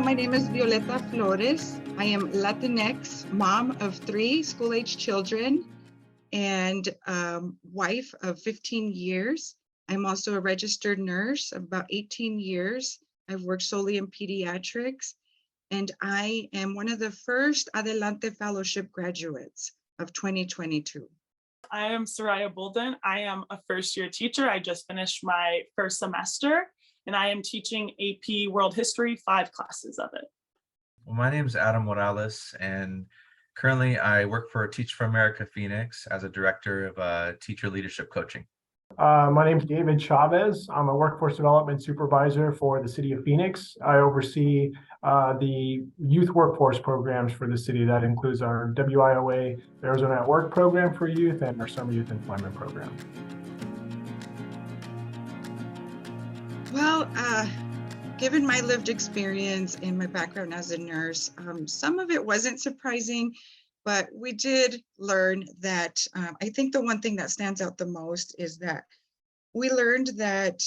Hello, my name is Violeta Flores. I am Latinx, mom of 3 school-age children, and wife of 15 years. I'm also a registered nurse of about 18 years. I've worked solely in pediatrics, and I am one of the first Adelante Fellowship graduates of 2022. I am Soraya Bolden. I am a first-year teacher. I just finished my first semester, and I am teaching AP World History, 5 classes of it. Well, my name is Adam Morales, and currently I work for Teach for America Phoenix as a director of teacher leadership coaching. My name is David Chavez. I'm a workforce development supervisor for the city of Phoenix. I oversee the youth workforce programs for the city. That includes our WIOA Arizona at Work program for youth and our summer youth employment program. Well, given my lived experience and my background as a nurse, some of it wasn't surprising, but we did learn that I think the one thing that stands out the most is that we learned that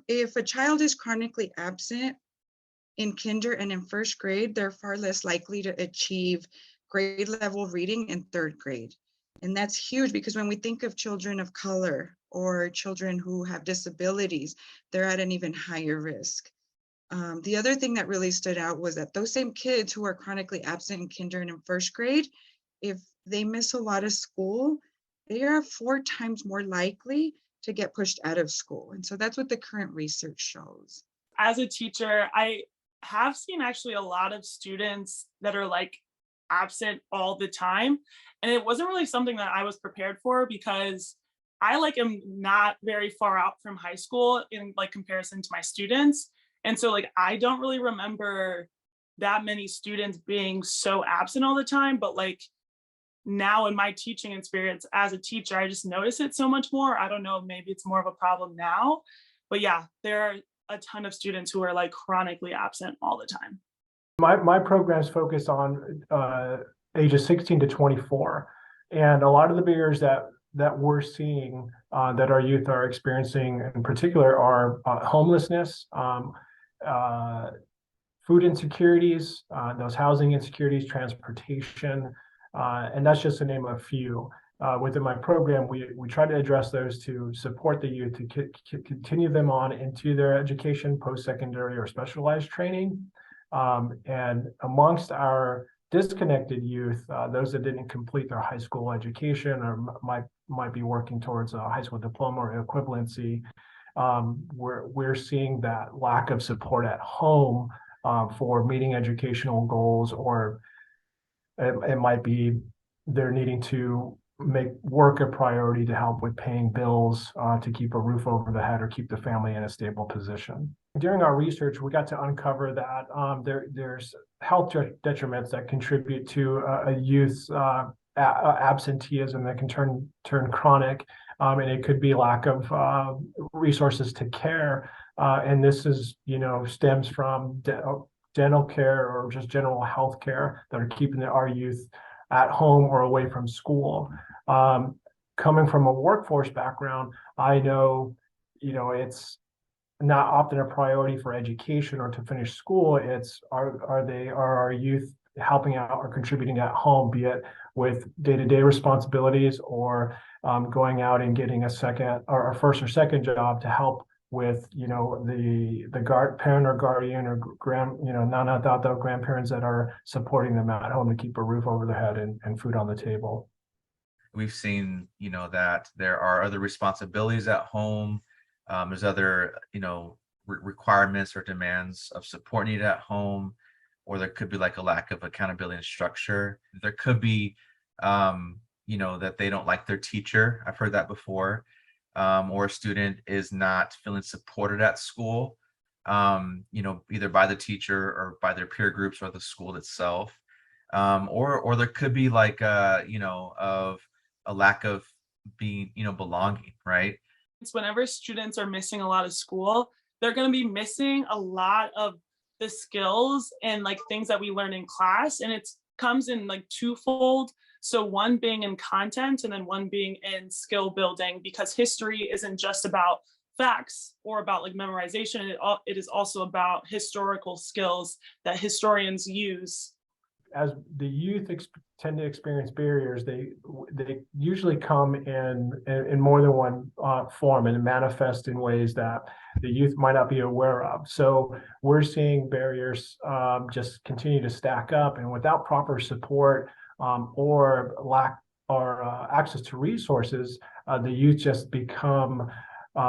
if a child is chronically absent in kinder and in first grade, they're far less likely to achieve grade level reading in 3rd grade. And that's huge because when we think of children of color or children who have disabilities, they're at an even higher risk. The other thing that really stood out was that those same kids who are chronically absent in kinder and in first grade, if they miss a lot of school, they are 4 times more likely to get pushed out of school. And so that's what the current research shows. As a teacher, I have seen actually a lot of students that are like absent all the time. And it wasn't really something that I was prepared for because I am not very far out from high school in comparison to my students. And so I don't really remember that many students being so absent all the time, but now in my teaching experience as a teacher, I just notice it so much more. I don't know, maybe it's more of a problem now, but yeah, there are a ton of students who are chronically absent all the time. My programs focus on ages 16 to 24. And a lot of the barriers that we're seeing that our youth are experiencing in particular are homelessness, food insecurities, those housing insecurities, transportation, and that's just to name a few. Within my program, we try to address those to support the youth to continue them on into their education, post-secondary or specialized training. And amongst our disconnected youth, those that didn't complete their high school education or might be working towards a high school diploma or equivalency, we're seeing that lack of support at home for meeting educational goals, or it might be they're needing to make work a priority to help with paying bills to keep a roof over the head or keep the family in a stable position. During our research, we got to uncover that there's health detriments that contribute to a youth's absenteeism that can turn chronic, and it could be lack of resources to care, and this is stems from dental care or just general health care that are keeping our youth at home or away from school. Coming from a workforce background, I know it's not often a priority for education or to finish school. It's are our youth helping out or contributing at home, be it with day-to-day responsibilities or going out and getting a second or a first or second job to help with the parent or guardian or non-adult grandparents that are supporting them at home to keep a roof over their head and food on the table. We've seen that there are other responsibilities at home. There's other requirements or demands of support needed at home, or there could be a lack of accountability and structure. There could be that they don't like their teacher. I've heard that before. Or a student is not feeling supported at school, either by the teacher or by their peer groups or the school itself. Or there could be of a lack of being, belonging, right? Whenever students are missing a lot of school, they're going to be missing a lot of the skills and things that we learn in class. And it comes in twofold. So one being in content and then one being in skill building, because history isn't just about facts or about like memorization. It is also about historical skills that historians use. As the youth tend to experience barriers, they usually come in more than one form and manifest in ways that the youth might not be aware of. So we're seeing barriers just continue to stack up, and without proper support or lack or access to resources, the youth just become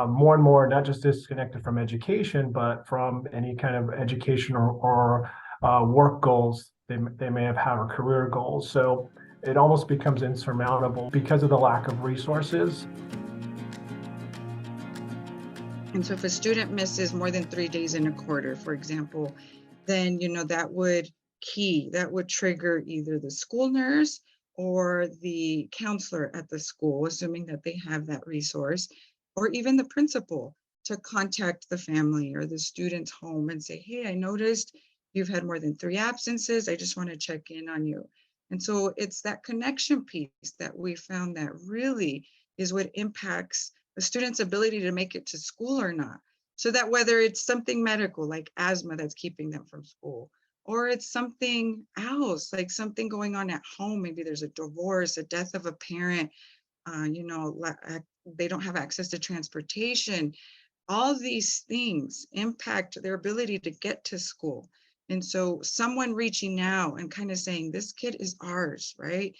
more and more not just disconnected from education, but from any kind of education or work goals they may have had, or career goals. So it almost becomes insurmountable because of the lack of resources. And so if a student misses more than 3 days in a quarter, for example, then, that would trigger either the school nurse or the counselor at the school, assuming that they have that resource, or even the principal, to contact the family or the student's home and say, hey, I noticed you've had more than 3 absences. I just want to check in on you. And so it's that connection piece that we found that really is what impacts the student's ability to make it to school or not. So that whether it's something medical like asthma that's keeping them from school, or it's something else, like something going on at home, maybe there's a divorce, a death of a parent, they don't have access to transportation. All these things impact their ability to get to school. And so someone reaching out and kind of saying, this kid is ours, right?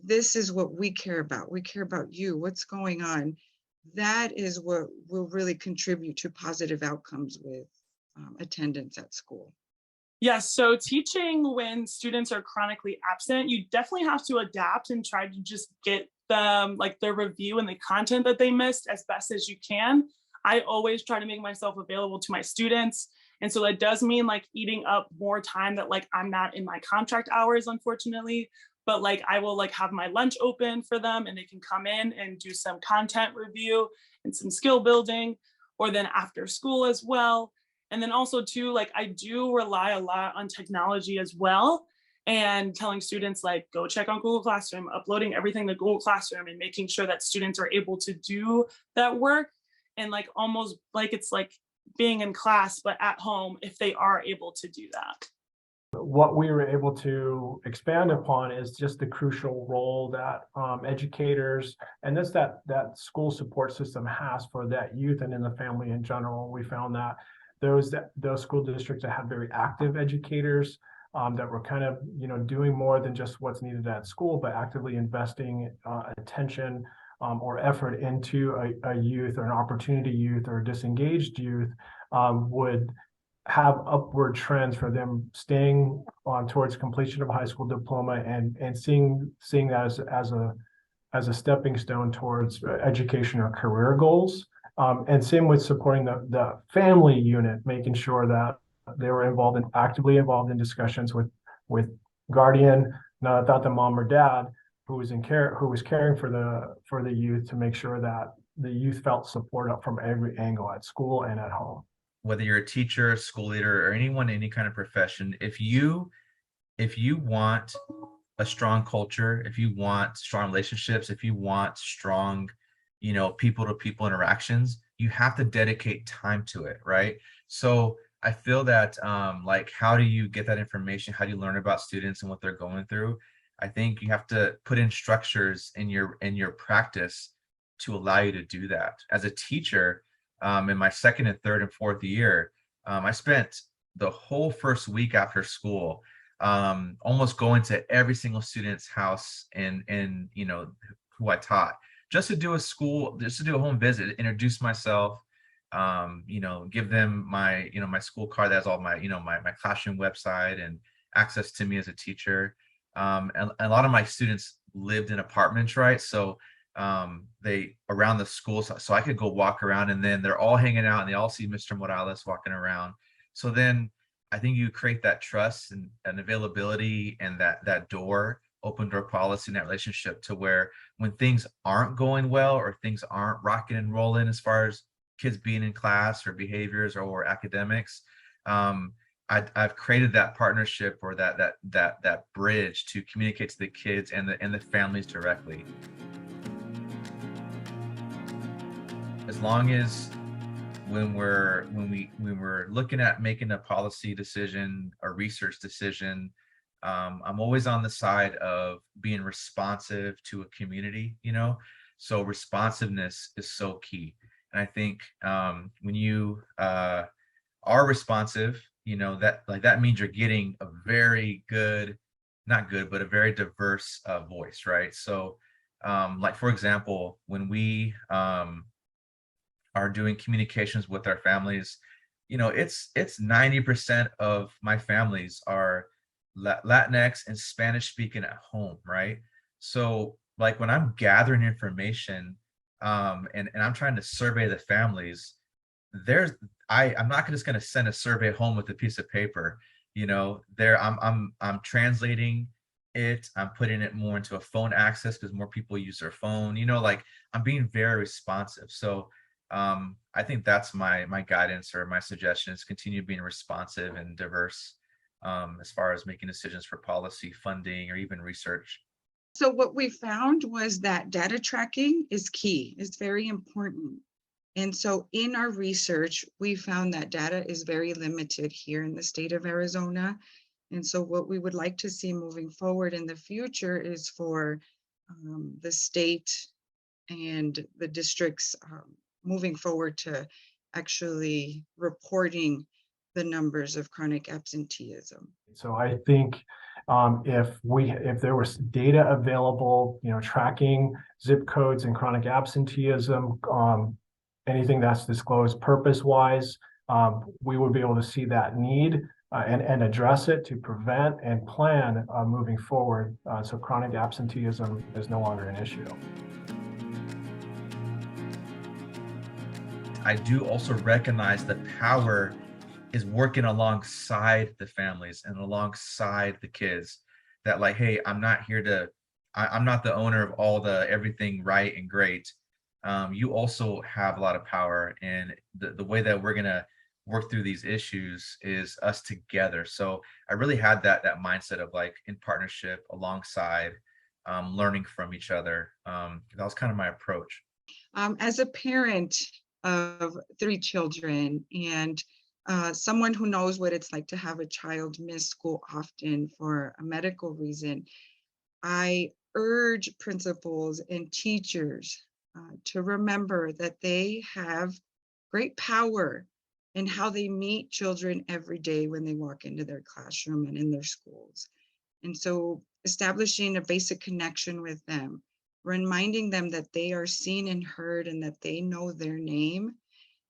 This is what we care about. We care about you. What's going on? That is what will really contribute to positive outcomes with attendance at school. Yes, so teaching when students are chronically absent, you definitely have to adapt and try to just get them like their review and the content that they missed as best as you can. I always try to make myself available to my students. And so that does mean like eating up more time that like I'm not in my contract hours, unfortunately, but like I will like have my lunch open for them and they can come in and do some content review and some skill building, or then after school as well. And then also too, like I do rely a lot on technology as well, and telling students like, go check on Google Classroom, uploading everything to Google Classroom and making sure that students are able to do that work. And like almost like it's like being in class, but at home if they are able to do that. What we were able to expand upon is just the crucial role that educators and that school support system has for that youth and in the family in general. We found that those school districts that have very active educators that were kind of doing more than just what's needed at school, but actively investing attention or effort into a youth or an opportunity youth or a disengaged youth would have upward trends for them staying on towards completion of a high school diploma and seeing that as a stepping stone towards education or career goals. And same with supporting the family unit, making sure that they were actively involved in discussions with guardian, not about the mom or dad who was caring for the youth, to make sure that the youth felt support up from every angle at school and at home. Whether you're a teacher, a school leader, or anyone in any kind of profession, if you want a strong culture, if you want strong relationships, if you want strong, people to people interactions, you have to dedicate time to it, right? So I feel that like, how do you get that information? How do you learn about students and what they're going through? I think you have to put in structures in your practice to allow you to do that. As a teacher, in my second and third and fourth year, I spent the whole first week after school almost going to every single student's house and who I taught, just to do a home visit, introduce myself, give them my my school card that has all my my classroom website and access to me as a teacher. And a lot of my students lived in apartments, right? So they around the school, so I could go walk around, and then they're all hanging out and they all see Mr. Morales walking around. So then I think you create that trust and availability and that open door policy in that relationship, to where when things aren't going well or things aren't rocking and rolling as far as kids being in class or behaviors or academics, I've created that partnership or that bridge to communicate to the kids and the families directly. As long as when we're looking at making a policy decision, a research decision, I'm always on the side of being responsive to a community, so responsiveness is so key. And I think when you are responsive, that means you're getting a very good, not good, but a very diverse voice, right? So like for example, when we are doing communications with our families, it's 90% of my families are Latinx and Spanish speaking at home, right? So like when I'm gathering information, and I'm trying to survey the families, there's I'm not just going to send a survey home with a piece of paper. There I'm translating it, I'm putting it more into a phone access because more people use their phone, like I'm being very responsive. So I think that's my guidance or my suggestion is continue being responsive and diverse as far as making decisions for policy, funding, or even research. So what we found was that data tracking is key, it's very important. And so in our research, we found that data is very limited here in the state of Arizona. And so what we would like to see moving forward in the future is for the state and the districts moving forward to actually reporting the numbers of chronic absenteeism. So I think if there was data available, tracking zip codes and chronic absenteeism, anything that's disclosed purpose-wise, we would be able to see that need and address it to prevent and plan moving forward. So chronic absenteeism is no longer an issue. I do also recognize the power is working alongside the families and alongside the kids, that like, hey, I'm not here to, I'm not the owner of all the everything right and great. You also have a lot of power, and the way that we're gonna work through these issues is us together. So I really had that mindset of like in partnership alongside, learning from each other. That was kind of my approach. As a parent of 3 children and someone who knows what it's like to have a child miss school often for a medical reason, I urge principals and teachers to remember that they have great power in how they meet children every day when they walk into their classroom and in their schools. And so establishing a basic connection with them, reminding them that they are seen and heard and that they know their name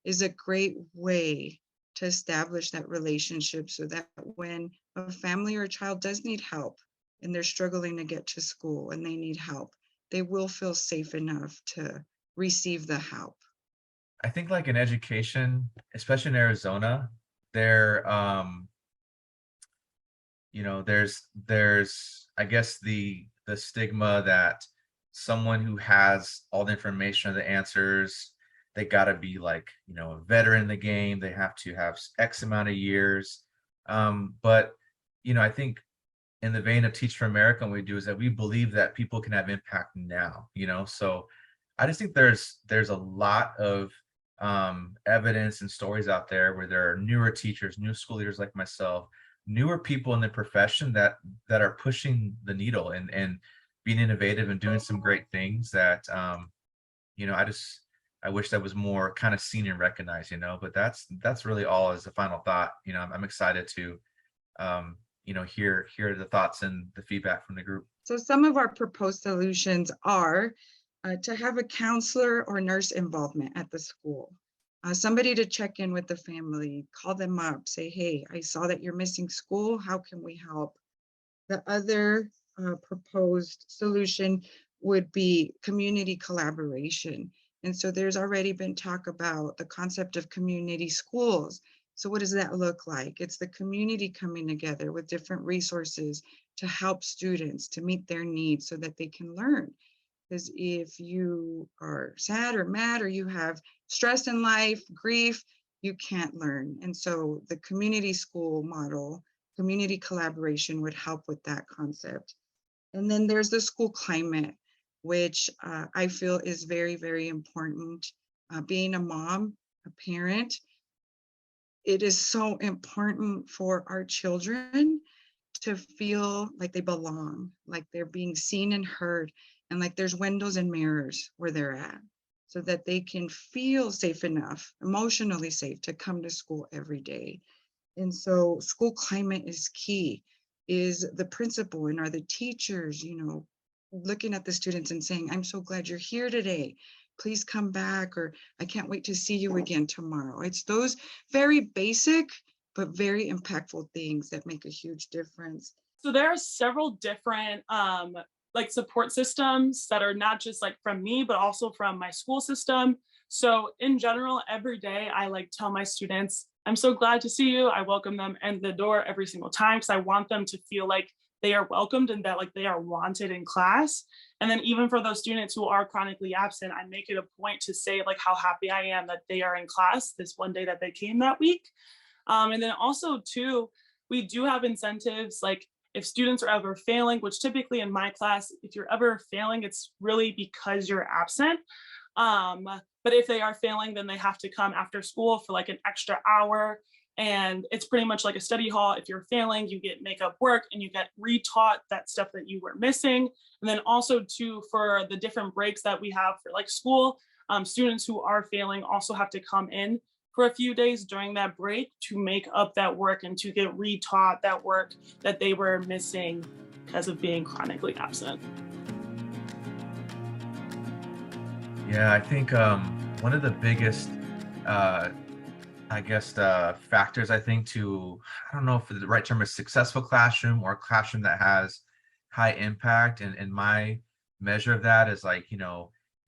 is a great way to establish that relationship so that when a family or a child does need help and they're struggling to get to school and they need help, they will feel safe enough to receive the help. I think like in education, especially in Arizona, there there's I guess the stigma that someone who has all the information or the answers, they got to be like, a veteran in the game, they have to have X amount of years. But I think in the vein of Teach for America, what we do is that we believe that people can have impact now, so I just think there's a lot of evidence and stories out there where there are newer teachers, new school leaders like myself, newer people in the profession that are pushing the needle and being innovative and doing some great things that I wish that was more kind of seen and recognized, but that's really all as a final thought. I'm excited to hear the thoughts and the feedback from the group. So some of our proposed solutions are to have a counselor or nurse involvement at the school. Somebody to check in with the family, call them up, say, hey, I saw that you're missing school. How can we help? The other proposed solution would be community collaboration. And so there's already been talk about the concept of community schools. So what does that look like? It's the community coming together with different resources to help students to meet their needs so that they can learn. Because if you are sad or mad or you have stress in life, grief, you can't learn. And so the community school model, community collaboration would help with that concept. And then there's the school climate, which I feel is very, very important. Being a mom, a parent, it is so important for our children to feel like they belong, like they're being seen and heard, and like there's windows and mirrors where they're at, so that they can feel safe enough, emotionally safe, to come to school every day. And so school climate is key. Is the principal and are the teachers, looking at the students and saying, I'm so glad you're here today. Please come back, or I can't wait to see you again tomorrow. It's those very basic but very impactful things that make a huge difference. So there are several different like support systems that are not just like from me, but also from my school system. So in general, every day I like tell my students, I'm so glad to see you. I welcome them in the door every single time because I want them to feel like they are welcomed and that like they are wanted in class. And then even for those students who are chronically absent, I make it a point to say like how happy I am that they are in class this one day that they came that week. And then also too, we do have incentives like if students are ever failing, which typically in my class, if you're ever failing, it's really because you're absent. But if they are failing, then they have to come after school for like an extra hour. And it's pretty much like a study hall. If you're failing, you get makeup work and you get retaught that stuff that you were missing. And then also too, for the different breaks that we have for like school, students who are failing also have to come in for a few days during that break to make up that work and to get retaught that work that they were missing because of being chronically absent. Yeah, I think one of the biggest, factors, I think, to, I don't know if the right term is successful classroom or a classroom that has high impact. And my measure of that is like,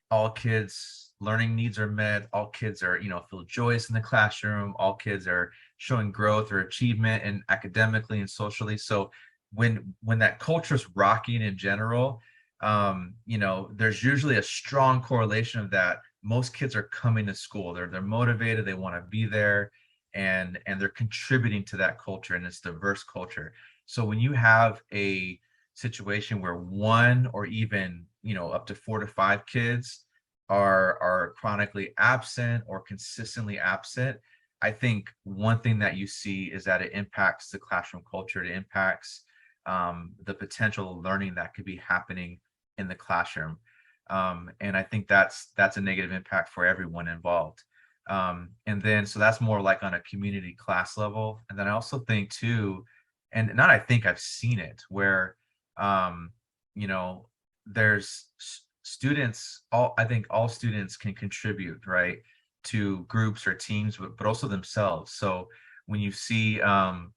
all kids' learning needs are met, all kids are, feel joyous in the classroom, all kids are showing growth or achievement and academically and socially. So when that culture is rocking in general, there's usually a strong correlation of that. Most kids are coming to school. They're motivated. They want to be there, and they're contributing to that culture, and it's diverse culture. So when you have a situation where one or even up to 4 to 5 kids are chronically absent or consistently absent, I think one thing that you see is that it impacts the classroom culture. It impacts the potential learning that could be happening in the classroom. And I think that's a negative impact for everyone involved. And then, so that's more like on a community class level. And then I also think too, and not, I think I've seen it where, there's students, I think all students can contribute, right, to groups or teams, but also themselves. So when you see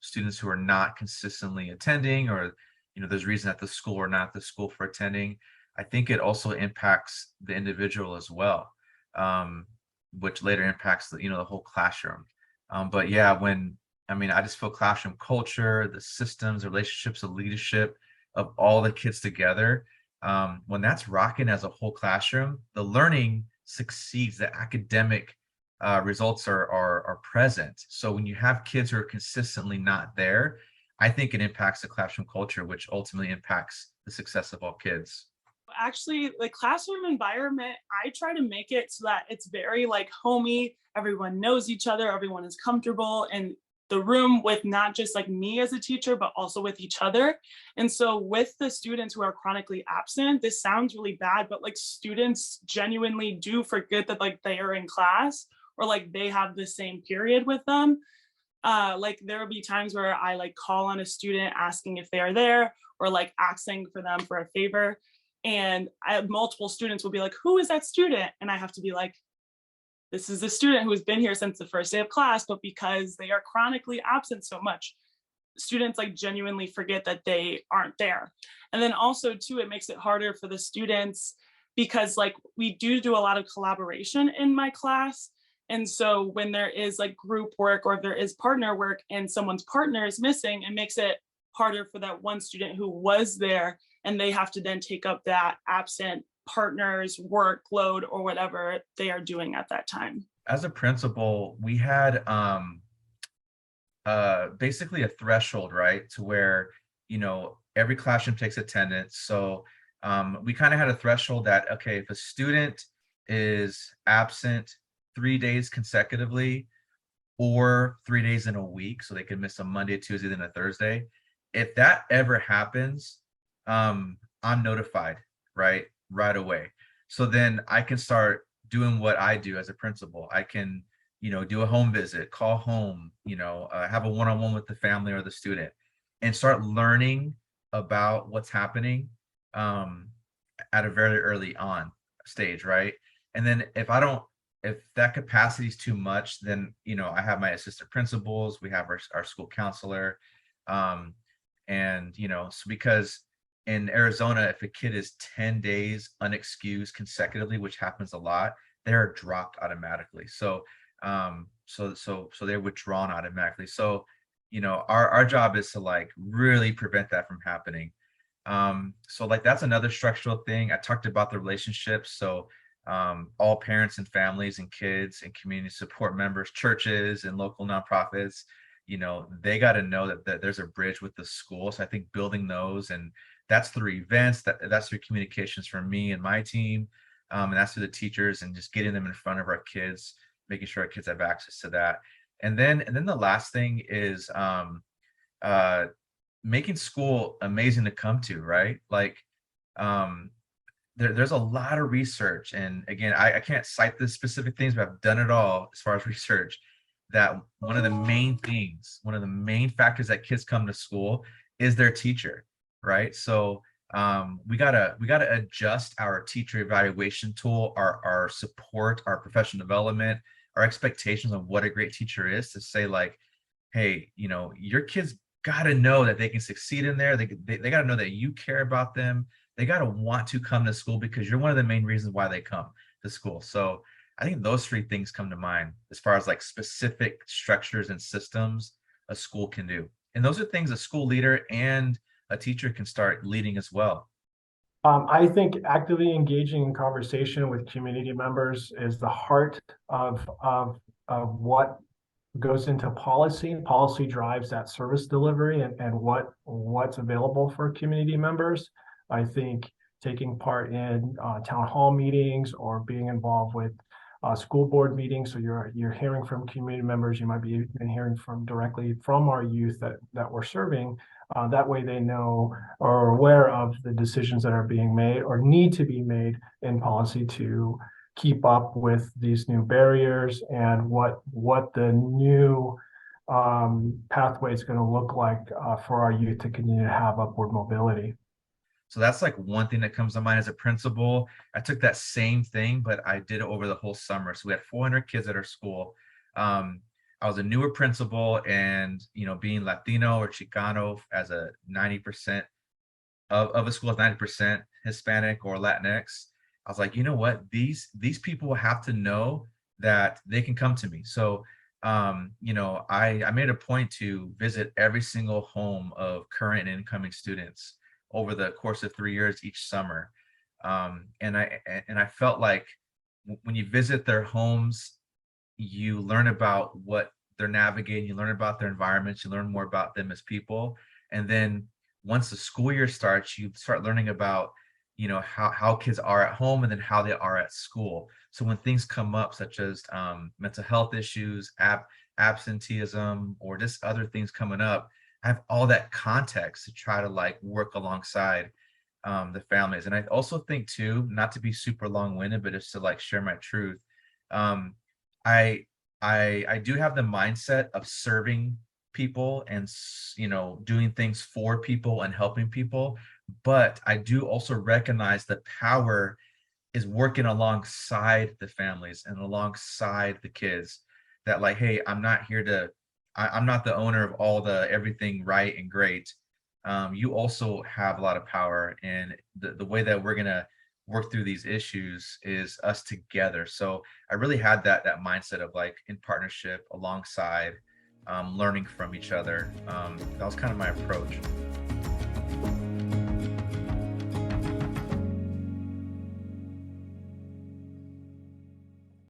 students who are not consistently attending, or there's reason at the school or not the school for attending, I think it also impacts the individual as well, which later impacts the whole classroom. But yeah, I just feel classroom culture, the systems, relationships, the leadership of all the kids together, when that's rocking as a whole classroom, the learning succeeds, the academic results are present. So when you have kids who are consistently not there, I think it impacts the classroom culture, which ultimately impacts the success of all kids. Actually, the classroom environment, I try to make it so that it's very like homey. Everyone knows each other, everyone is comfortable in the room with not just like me as a teacher, but also with each other. And so with the students who are chronically absent, this sounds really bad, but like students genuinely do forget that like they are in class or like they have the same period with them. Like there will be times where I like call on a student asking if they are there or like asking for them for a favor. And multiple students will be like, who is that student? And I have to be like, this is the student who has been here since the first day of class, but because they are chronically absent so much, students like genuinely forget that they aren't there. And then also too, it makes it harder for the students because like we do a lot of collaboration in my class. And so when there is like group work or if there is partner work and someone's partner is missing, it makes it harder for that one student who was there, and they have to then take up that absent partner's workload or whatever they are doing at that time. As a principal, we had basically a threshold, right, to where every classroom takes attendance. So we kind of had a threshold that, okay, if a student is absent 3 days consecutively or 3 days in a week, so they can miss a Monday, Tuesday, then a Thursday. If that ever happens, I'm notified right away. So then I can start doing what I do as a principal. I can, do a home visit, call home, have a one-on-one with the family or the student, and start learning about what's happening um, at a very early on stage, right? And then if that capacity is too much, then I have my assistant principals, we have our school counselor, um, and so because in Arizona, if a kid is 10 days unexcused consecutively, which happens a lot, they're dropped automatically. So they're withdrawn automatically. So our job is to like really prevent that from happening. So like that's another structural thing. I talked about the relationships. So all parents and families and kids and community support members, churches and local nonprofits, they got to know that there's a bridge with the school. So I think building those, and that's through events, that's through communications from me and my team, and that's through the teachers, and just getting them in front of our kids, making sure our kids have access to that. And then the last thing is uh, making school amazing to come to, right? Like um, there's a lot of research, and again, I can't cite the specific things, but I've done it all as far as research, that one of the main factors that kids come to school is their teacher, right? So we gotta adjust our teacher evaluation tool, our support, our professional development, our expectations of what a great teacher is, to say like, hey, your kids got to know that they can succeed in there. They got to know that you care about them. They got to want to come to school because you're one of the main reasons why they come to school. So I think those three things come to mind as far as like specific structures and systems a school can do. And those are things a school leader and a teacher can start leading as well. I think actively engaging in conversation with community members is the heart of what goes into policy. Policy drives that service delivery and what's available for community members. I think taking part in town hall meetings or being involved with school board meetings, so you're hearing from community members, you might be hearing from directly from our youth that we're serving. That way they know or are aware of the decisions that are being made or need to be made in policy to keep up with these new barriers and what the new pathway is going to look like for our youth to continue to have upward mobility. So that's like one thing that comes to mind as a principal. I took that same thing, but I did it over the whole summer. So we had 400 kids at our school. I was a newer principal, and being Latino or Chicano as a 90% of a school is 90% Hispanic or Latinx. I was like, you know what? These people have to know that they can come to me. So I made a point to visit every single home of current and incoming students over the course of 3 years each summer. And I felt like when you visit their homes, you learn about what they're navigating, you learn about their environments, you learn more about them as people. And then once the school year starts, you start learning about, how kids are at home and then how they are at school. So when things come up, such as mental health issues, absenteeism, or just other things coming up, I have all that context to try to like work alongside the families. And I also think too, not to be super long-winded, but just to like share my truth. Um, I I do have the mindset of serving people and doing things for people and helping people, but I do also recognize that power is working alongside the families and alongside the kids, that like, hey, I'm not here to I'm not the owner of all the everything right and great. You also have a lot of power, and the way that we're gonna work through these issues is us together. So I really had that mindset of like in partnership alongside, learning from each other. That was kind of my approach.